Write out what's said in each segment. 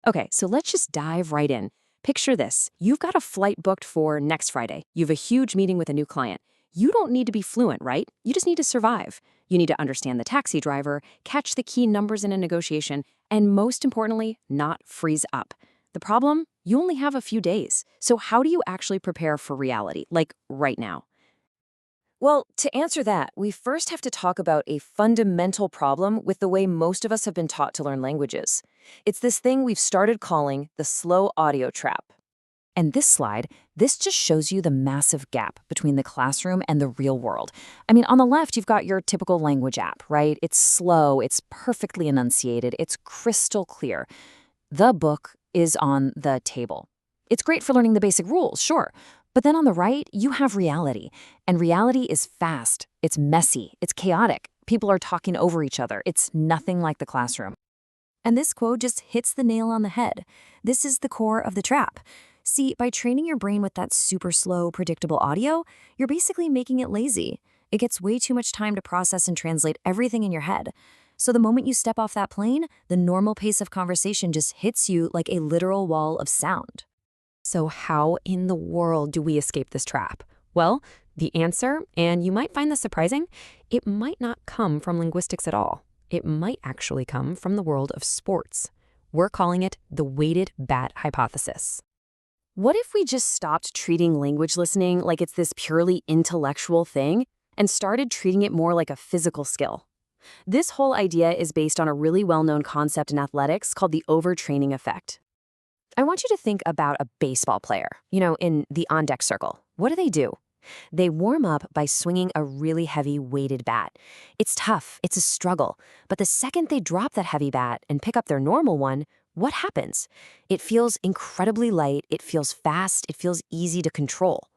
Okay, so let's just dive right in. Picture this. You've got a flight booked for next Friday. You have a huge meeting with a new client. You don't need to be fluent, right? You just need to survive. You need to understand the taxi driver, catch the key numbers in a negotiation, and most importantly, not freeze up. The problem? You only have a few days. So how do you actually prepare for reality, like right now? Well, to answer that, we first have to talk about a fundamental problem with the way most of us have been taught to learn languages. It's this thing we've started calling the slow audio trap. And this just shows you the massive gap between the classroom and the real world. I mean, on the left, you've got your typical language app, right? It's slow, it's perfectly enunciated, it's crystal clear. The book is on the table. It's great for learning the basic rules, sure. But then on the right, you have reality. And reality is fast, it's messy, it's chaotic. People are talking over each other. It's nothing like the classroom. And this quote just hits the nail on the head. This is the core of the trap. See, by training your brain with that super slow, predictable audio, you're basically making it lazy. It gets way too much time to process and translate everything in your head. So the moment you step off that plane, the normal pace of conversation just hits you like a literal wall of sound. So how in the world do we escape this trap? Well, the answer, and you might find this surprising, it might not come from linguistics at all. It might actually come from the world of sports. We're calling it the weighted bat hypothesis. What if we just stopped treating language listening like it's this purely intellectual thing and started treating it more like a physical skill? This whole idea is based on a really well-known concept in athletics called the overtraining effect. I want you to think about a baseball player, in the on-deck circle. What do? They warm up by swinging a really heavy weighted bat. It's tough, it's a struggle, but the second they drop that heavy bat and pick up their normal one, what happens? It feels incredibly light, it feels fast, it feels easy to control.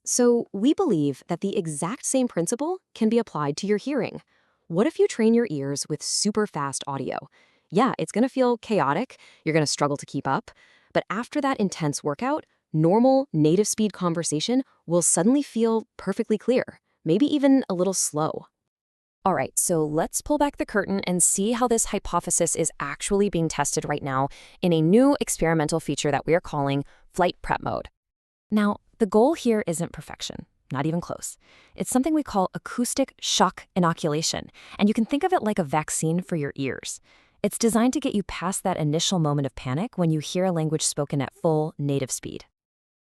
So we believe that the exact same principle can be applied to your hearing. What if you train your ears with super fast audio? Yeah, it's going to feel chaotic, you're going to struggle to keep up, but after that intense workout, normal, native speed conversation will suddenly feel perfectly clear, maybe even a little slow. All right, so let's pull back the curtain and see how this hypothesis is actually being tested right now in a new experimental feature that we are calling flight prep mode. Now, the goal here isn't perfection, not even close. It's something we call acoustic shock inoculation, and you can think of it like a vaccine for your ears. It's designed to get you past that initial moment of panic when you hear a language spoken at full native speed.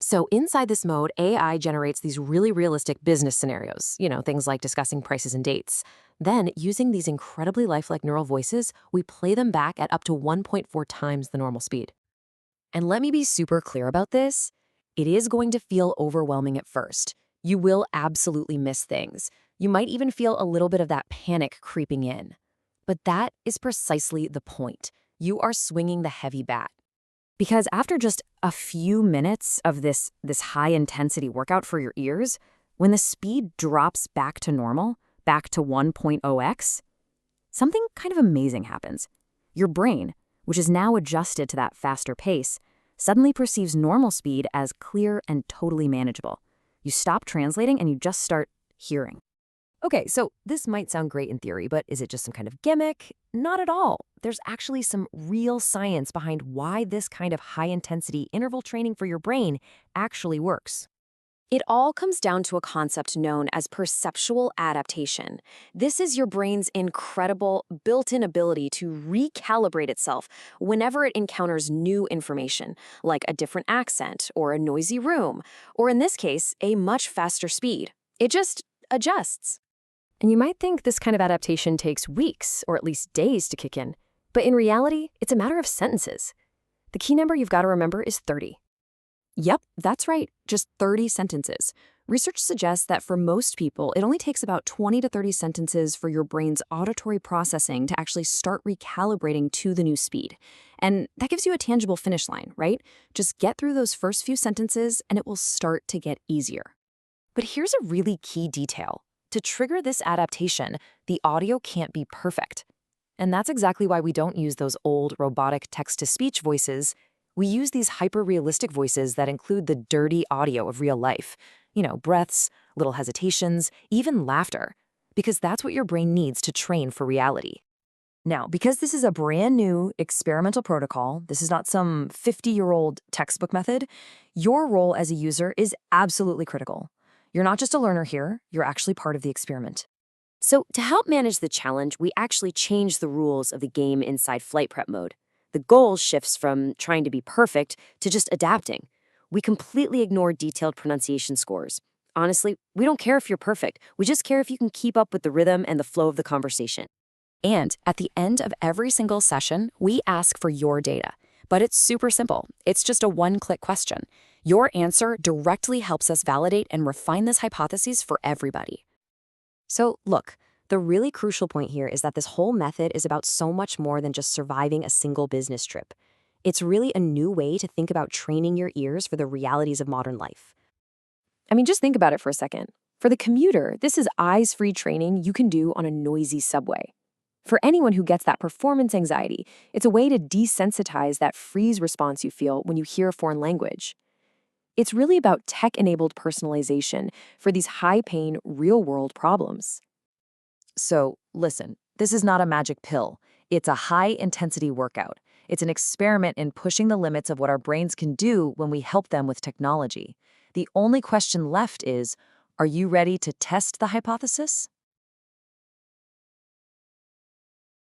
So inside this mode, AI generates these really realistic business scenarios, things like discussing prices and dates. Then, using these incredibly lifelike neural voices, we play them back at up to 1.4 times the normal speed. And let me be super clear about this. It is going to feel overwhelming at first. You will absolutely miss things. You might even feel a little bit of that panic creeping in. But that is precisely the point. You are swinging the heavy bat. Because after just a few minutes of this high-intensity workout for your ears, when the speed drops back to normal, back to 1.0x, something kind of amazing happens. Your brain, which is now adjusted to that faster pace, suddenly perceives normal speed as clear and totally manageable. You stop translating and you just start hearing. Okay, so this might sound great in theory, but is it just some kind of gimmick? Not at all. There's actually some real science behind why this kind of high-intensity interval training for your brain actually works. It all comes down to a concept known as perceptual adaptation. This is your brain's incredible built-in ability to recalibrate itself whenever it encounters new information, like a different accent or a noisy room, or in this case, a much faster speed. It just adjusts. And you might think this kind of adaptation takes weeks or at least days to kick in. But in reality, it's a matter of sentences. The key number you've got to remember is 30. Yep, that's right, just 30 sentences. Research suggests that for most people, it only takes about 20 to 30 sentences for your brain's auditory processing to actually start recalibrating to the new speed. And that gives you a tangible finish line, right? Just get through those first few sentences and it will start to get easier. But here's a really key detail. To trigger this adaptation, the audio can't be perfect. And that's exactly why we don't use those old robotic text-to-speech voices. We use these hyper-realistic voices that include the dirty audio of real life. Breaths, little hesitations, even laughter. Because that's what your brain needs to train for reality. Now, because this is a brand new experimental protocol, this is not some 50-year-old textbook method, your role as a user is absolutely critical. You're not just a learner here, you're actually part of the experiment. So, to help manage the challenge, we actually changed the rules of the game inside flight prep mode. The goal shifts from trying to be perfect to just adapting. We completely ignore detailed pronunciation scores. Honestly, we don't care if you're perfect. We just care if you can keep up with the rhythm and the flow of the conversation. And at the end of every single session, we ask for your data. But it's super simple. It's just a one-click question. Your answer directly helps us validate and refine this hypothesis for everybody. So, look, the really crucial point here is that this whole method is about so much more than just surviving a single business trip. It's really a new way to think about training your ears for the realities of modern life. I mean, just think about it for a second. For the commuter, this is eyes-free training you can do on a noisy subway. For anyone who gets that performance anxiety, it's a way to desensitize that freeze response you feel when you hear a foreign language. It's really about tech-enabled personalization for these high-pain, real-world problems. So, listen, this is not a magic pill. It's a high-intensity workout. It's an experiment in pushing the limits of what our brains can do when we help them with technology. The only question left is, are you ready to test the hypothesis?